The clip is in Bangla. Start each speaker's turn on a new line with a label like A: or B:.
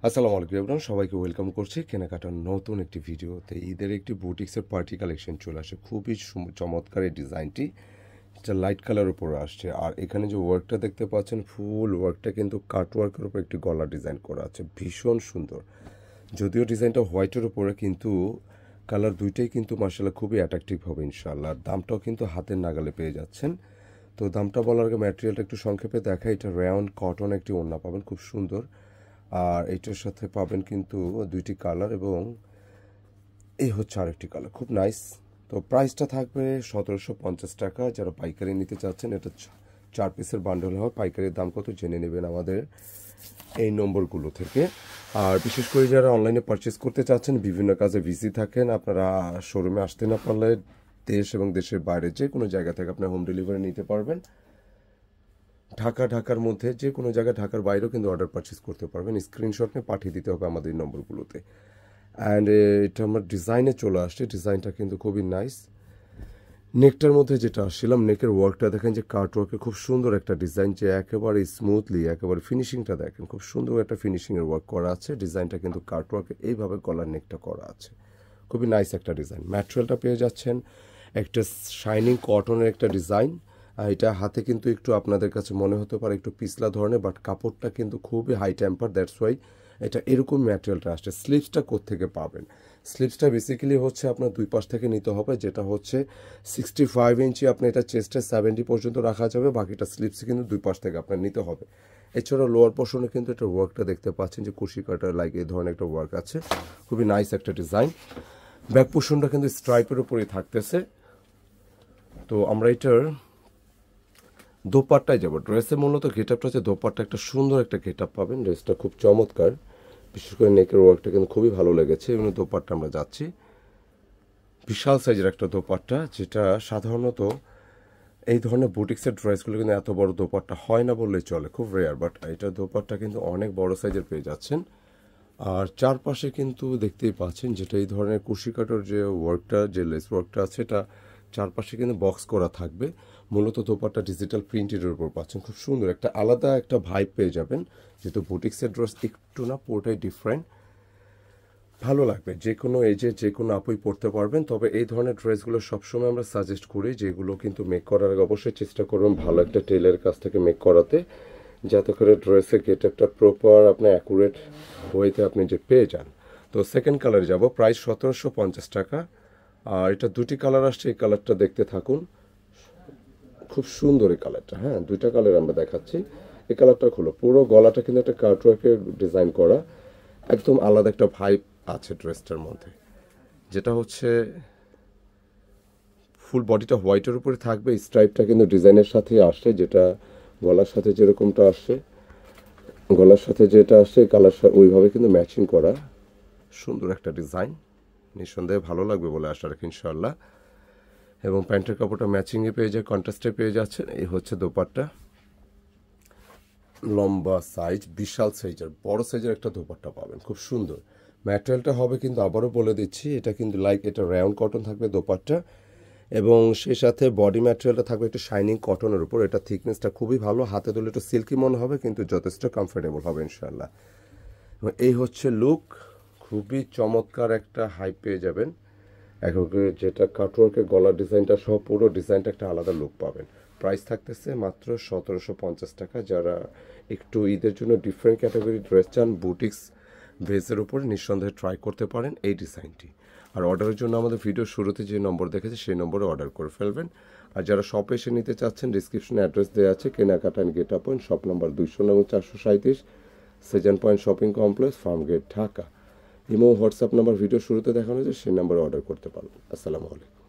A: আসসালামু আলাইকুম এভরিওয়ান, সবাইকে ওয়েলকাম করছি কেনাকাটার নতুন একটি ভিডিওতে। ঈদের একটি বুটিক্সের পার্টি কালেকশন চলে আসে, খুবই চমৎকার এই ডিজাইনটি, যেটা লাইট কালার উপরে আসছে। আর এখানে যে ওয়ার্কটা দেখতে পাচ্ছেন, ফুল ওয়ার্কটা কিন্তু কাট ওয়ার্কের উপর একটি গলা ডিজাইন করা আছে, ভীষণ সুন্দর। যদিও ডিজাইনটা হোয়াইটের উপরে, কিন্তু কালার দুইটাই কিন্তু মার্শাল্লাহ খুবই অ্যাট্রাকটিভ হবে ইনশাআল্লাহ। আর দামটাও কিন্তু হাতের নাগালে পেয়ে যাচ্ছেন। তো দামটা বলার আগে ম্যাটেরিয়ালটা একটু সংক্ষেপে দেখা। এটা রেয়ন কটন একটি ওড়না পাবেন, খুব সুন্দর। আর এটার সাথে পাবেন কিন্তু দুইটি কালার, এবং এই হচ্ছে আরেকটি কালার, খুব নাইস। তো প্রাইসটা থাকবে 1750 টাকা। যারা পাইকারি নিতে চাচ্ছেন, এটা 4 পিসের বান্ডেল হয়। পাইকারির দাম কত জেনে নেবেন আমাদের এই নম্বরগুলো থেকে। আর বিশেষ করে যারা অনলাইনে পারচেস করতে চাচ্ছেন, বিভিন্ন কাজে বিজি থাকেন, আপনারা শোরুমে আসতে না পারলে দেশ এবং দেশের বাইরে যে কোনো জায়গা থেকে আপনার হোম ডেলিভারি নিতে পারবেন। ঢাকার মধ্যে যে কোনো জায়গায়, ঢাকার বাইরেও কিন্তু অর্ডার পারচেস করতে পারবেন। স্ক্রিনশট নিয়ে পাঠিয়ে দিতে হবে আমাদের এই নম্বরগুলোতে। অ্যান্ড এটা আমার ডিজাইনে চলে আসছে, ডিজাইনটা কিন্তু খুবই নাইস। নেকটার মধ্যে যেটা আসছিলাম, নেকের ওয়ার্কটা দেখেন, যে কার্ট ওয়ার্কে খুব সুন্দর একটা ডিজাইন, যে একেবারে স্মুথলি, একেবারে ফিনিশিংটা দেখেন, খুব সুন্দর একটা ফিনিশিংয়ের ওয়ার্ক করা আছে। ডিজাইনটা কিন্তু কার্ট ওয়ার্কে এইভাবে গলার নেকটা করা আছে, খুবই নাইস একটা ডিজাইন। ম্যাটেরিয়ালটা পেয়ে যাচ্ছেন একটা শাইনিং কটনের একটা ডিজাইন। এটা হাতে কিন্তু একটু আপনাদের কাছে মনে হতে পারে একটু পিছলা ধরনের, বাট কাপড়টা কিন্তু খুবই হাই টেম্পার, দ্যাটস ওয়াই এটা এরকম ম্যাটেরিয়ালটা আসছে। স্লিভসটা কোত্থেকে পাবেন? স্লিভসটা বেসিক্যালি হচ্ছে আপনার দুই পাশ থেকে নিতে হবে, যেটা হচ্ছে 65 ইঞ্চি। আপনি এটা চেস্টে 70 পর্যন্ত রাখা যাবে, বাকিটা স্লিভসে কিন্তু দুই পাশ থেকে আপনার নিতে হবে। এছাড়াও লোয়ার পোর্শনে কিন্তু এটা ওয়ার্কটা দেখতে পাচ্ছেন, যে কুশি কাটার লাইক এই ধরনের একটা ওয়ার্ক আছে, খুবই নাইস একটা ডিজাইন। ব্যাক পোর্শনটা কিন্তু স্ট্রাইপের উপরেই থাকতেছে। তো আমরা এটার দোপাট্টায় যাব। ড্রেসের মূলত গেটআপটা হচ্ছে দোপাট্টা, একটা সুন্দর একটা গেটআপ পাবেন। ড্রেসটা খুব চমৎকার, বিশেষ করে নেকের ওয়ার্কটা কিন্তু খুবই ভালো লেগেছে। এবং দোপাট্টা আমরা যাচ্ছি বিশাল সাইজের একটা দোপাট্টা, যেটা সাধারণত এই ধরনের বুটিক্সের ড্রেসগুলো কিন্তু এত বড় দোপাট্টা হয় না বললেই চলে, খুব রেয়ার। বাট এটা দোপাট্টা কিন্তু অনেক বড় সাইজের পেয়ে যাচ্ছেন। আর চারপাশে কিন্তু দেখতেই পাচ্ছেন, যেটা এই ধরনের কুশি কাটার যে ওয়ার্কটা, যে লেস ওয়ার্কটা আছে, এটা চারপাশে কিন্তু বক্স করা থাকবে। মূলত দোপাট্টা ডিজিটাল প্রিন্টের উপর পাচ্ছেন, খুব সুন্দর একটা আলাদা একটা ভাইব পেয়ে যাবেন। যেহেতু বুটিক্সের ড্রেস একটু না পুরোটাই ডিফারেন্ট, ভালো লাগবে। যে কোনো এজে যে কোনো আপুই পরতে পারবেন। তবে এই ধরনের ড্রেসগুলো সবসময় আমরা সাজেস্ট করি, যেগুলো কিন্তু মেক করার আগে অবশ্যই চেষ্টা করবেন ভালো একটা টেলারের কাছ থেকে মেক করাতে, যাতে করে ড্রেসের গেটআপটা প্রপার আপনার অ্যাকুরেট ওয়েতে আপনি যে পেয়ে যান। তো সেকেন্ড কালারে যাব, প্রাইস 1750 টাকা। আর এটা দুটি কালার আসছে, এই কালারটা দেখতে থাকুন, খুব সুন্দর এই কালারটা। হ্যাঁ, দুইটা কালার আমরা দেখাচ্ছি। এই কালারটা খুলো, পুরো গলাটা কিন্তু একটা কাটওয়ার্কের ডিজাইন করা, একদম আলাদা একটা ভাইব আছে ড্রেসটার মধ্যে। যেটা হচ্ছে ফুল বডিটা হোয়াইটের উপরে থাকবে, স্ট্রাইপটা কিন্তু ডিজাইনের সাথে আসছে, যেটা গলার সাথে যেরকমটা আসছে, গলার সাথে যেটা আসছে কালার ওইভাবে কিন্তু ম্যাচিং করা, সুন্দর একটা ডিজাইন। নিঃসন্দেহে ভালো লাগবে বলে আশা রাখি ইনশাআল্লাহ। এবং প্যান্টের কাপড়টা ম্যাচিংয়ে পেয়ে যায়, কন্ট্রাস্টে পেয়ে যাচ্ছেন। এই হচ্ছে দোপাট্টা, লম্বা সাইজ, বিশাল সাইজের বড় সাইজের একটা দোপাট্টা পাবেন, খুব সুন্দর। ম্যাটেরিয়ালটা হবে কিন্তু আবারও বলে দিচ্ছি, এটা কিন্তু লাইক এটা রাউন্ড কটন থাকবে দোপাট্টা, এবং সেই সাথে বডি ম্যাটেরিয়ালটা থাকবে একটু শাইনিং কটনের উপর। এটা থিকনেসটা খুবই ভালো, হাতে তুলে একটু সিল্কি মনে হবে, কিন্তু যথেষ্ট কমফোর্টেবল হবে ইনশাআল্লাহ। এবং এই হচ্ছে লুক, খুবই চমৎকার একটা হাই পেয়ে যাবেন। একে যেটা কাটওয়ার্কের গলার ডিজাইনটা সহ পুরো ডিজাইনটা একটা আলাদা লুক পাবেন। প্রাইস থাকতেছে মাত্র 1750 টাকা। যারা একটু ঈদের জন্য ডিফারেন্ট ক্যাটাগরি ড্রেস চান বুটিক্স বেসের উপরে, নিঃসন্দেহে ট্রাই করতে পারেন এই ডিজাইনটি। আর অর্ডারের জন্য আমাদের ভিডিওর শুরুতে যে নম্বর দেখেছে সেই নম্বরে অর্ডার করে ফেলবেন। আর যারা শপে এসে নিতে চাচ্ছেন, ডিসক্রিপশনে অ্যাড্রেস দেওয়া আছে, কেনাকাটা and get up point, shop number 200 এবং 437, Shezan point shopping complex, Farmgate, Dhaka. Imo WhatsApp number video শুরুতে দেখানো হয়েছে, সেই নাম্বারে অর্ডার করতে পারবেন। আসসালামু আলাইকুম।